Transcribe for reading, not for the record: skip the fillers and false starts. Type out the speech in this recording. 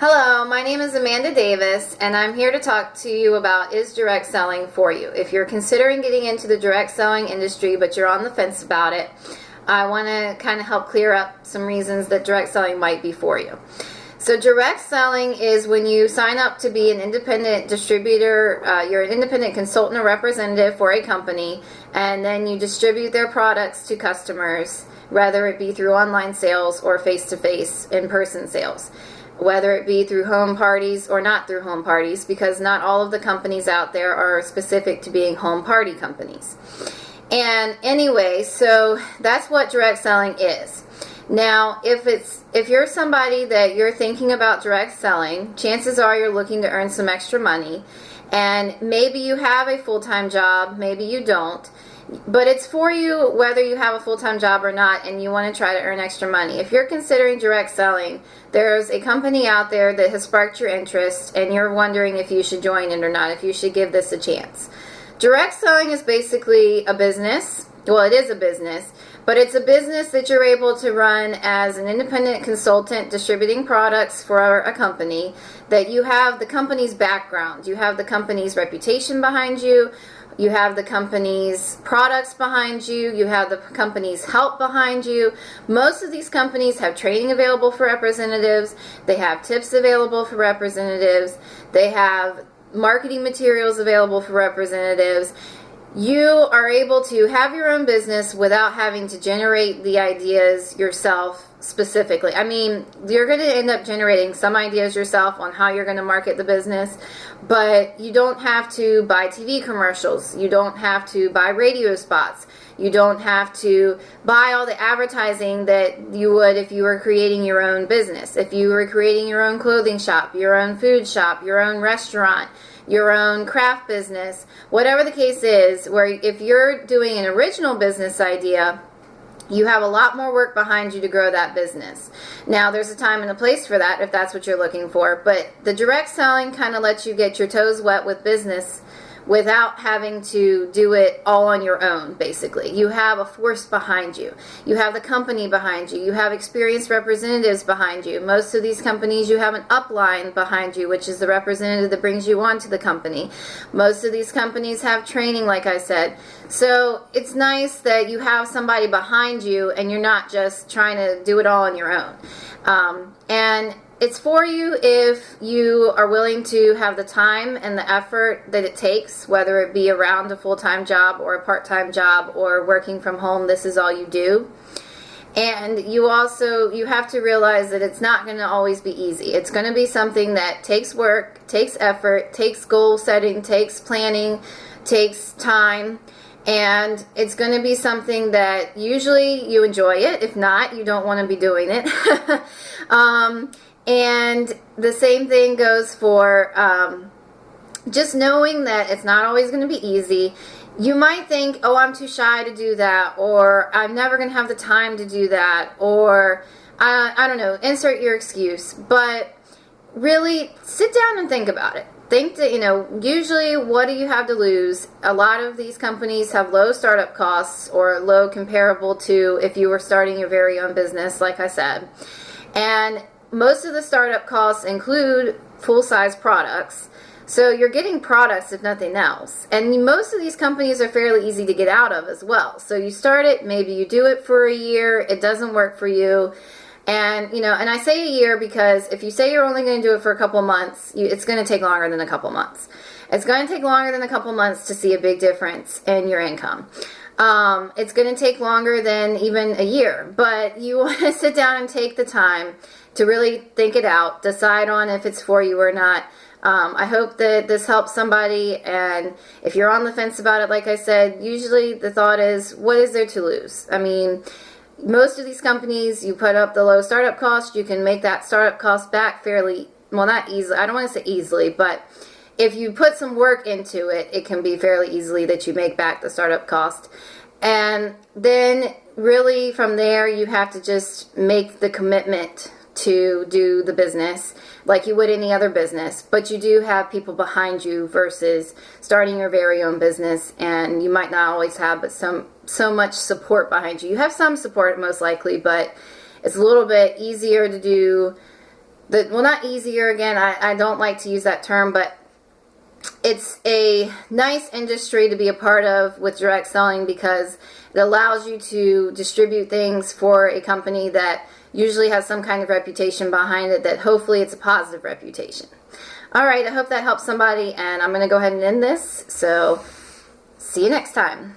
Hello, my name is Amanda Davis, and I'm here to talk to you about is direct selling for you. If you're considering getting into the direct selling industry, but you're on the fence about it, I want to kind of help clear up some reasons that direct selling might be for you. So direct selling is when you sign up to be an independent distributor, you're an independent consultant or representative for a company, and then you distribute their products to customers, whether it be through online sales or face-to-face in-person sales. Whether it be through home parties or not through home parties, because not all of the companies out there are specific to being home party companies. And anyway, so that's what direct selling is. Now, if you're somebody that you're thinking about direct selling, chances are you're looking to earn some extra money, and maybe you have a full-time job, maybe you don't. But it's for you whether you have a full-time job or not and you want to try to earn extra money. If you're considering direct selling, there's a company out there that has sparked your interest and you're wondering if you should join it or not, if you should give this a chance. Direct selling is basically a business. Well, it is a business, but it's a business that you're able to run as an independent consultant distributing products for a company, that you have the company's background, you have the company's reputation behind you, you have the company's products behind you, you have the company's help behind you. Most of these companies have training available for representatives, they have tips available for representatives, they have marketing materials available for representatives. You are able to have your own business without having to generate the ideas yourself specifically. I mean, you're going to end up generating some ideas yourself on how you're going to market the business, but you don't have to buy TV commercials. You don't have to buy radio spots. You don't have to buy all the advertising that you would if you were creating your own business. If you were creating your own clothing shop, your own food shop, your own restaurant, your own craft business, whatever the case is, where if you're doing an original business idea, you have a lot more work behind you to grow that business. Now, there's a time and a place for that if that's what you're looking for, but the direct selling kind of lets you get your toes wet with business without having to do it all on your own, basically. You have a force behind you. You have the company behind you. You have experienced representatives behind you. Most of these companies, you have an upline behind you, which is the representative that brings you onto the company. Most of these companies have training, like I said. So it's nice that you have somebody behind you and you're not just trying to do it all on your own. And it's for you if you are willing to have the time and the effort that it takes, whether it be around a full-time job or a part-time job or working from home, this is all you do. And you have to realize that it's not going to always be easy. It's going to be something that takes work, takes effort, takes goal setting, takes planning, takes time. And it's going to be something that usually you enjoy it. If not, you don't want to be doing it. And the same thing goes for just knowing that it's not always going to be easy. You might think, oh, I'm too shy to do that, or I'm never going to have the time to do that, or I don't know, insert your excuse. But really, sit down and think about it. Think that, usually what do you have to lose? A lot of these companies have low startup costs or low comparable to if you were starting your very own business, like I said. And most of the startup costs include full-size products. So you're getting products, if nothing else. And most of these companies are fairly easy to get out of as well. So you start it, maybe you do it for a year, it doesn't work for you. And, and I say a year because if you say you're only going to do it for a couple months, it's going to take longer than a couple months. It's going to take longer than a couple months to see a big difference in your income. It's going to take longer than even a year, but you want to sit down and take the time to really think it out, decide on if it's for you or not. I hope that this helps somebody, and if you're on the fence about it, like I said, usually the thought is, what is there to lose? I mean, most of these companies, you put up the low startup cost, you can make that startup cost back fairly, well, not easily, I don't want to say easily, but if you put some work into it, it can be fairly easily that you make back the startup cost. And then really from there, you have to just make the commitment to do the business like you would any other business, but you do have people behind you versus starting your very own business, and you might not always have but so much support behind you. You have some support most likely, but it's a little bit easier to do well, not easier, again, I don't like to use that term, but it's a nice industry to be a part of with direct selling, because it allows you to distribute things for a company that usually has some kind of reputation behind it, that hopefully it's a positive reputation. All right, I hope that helps somebody, and I'm going to go ahead and end this. So see you next time.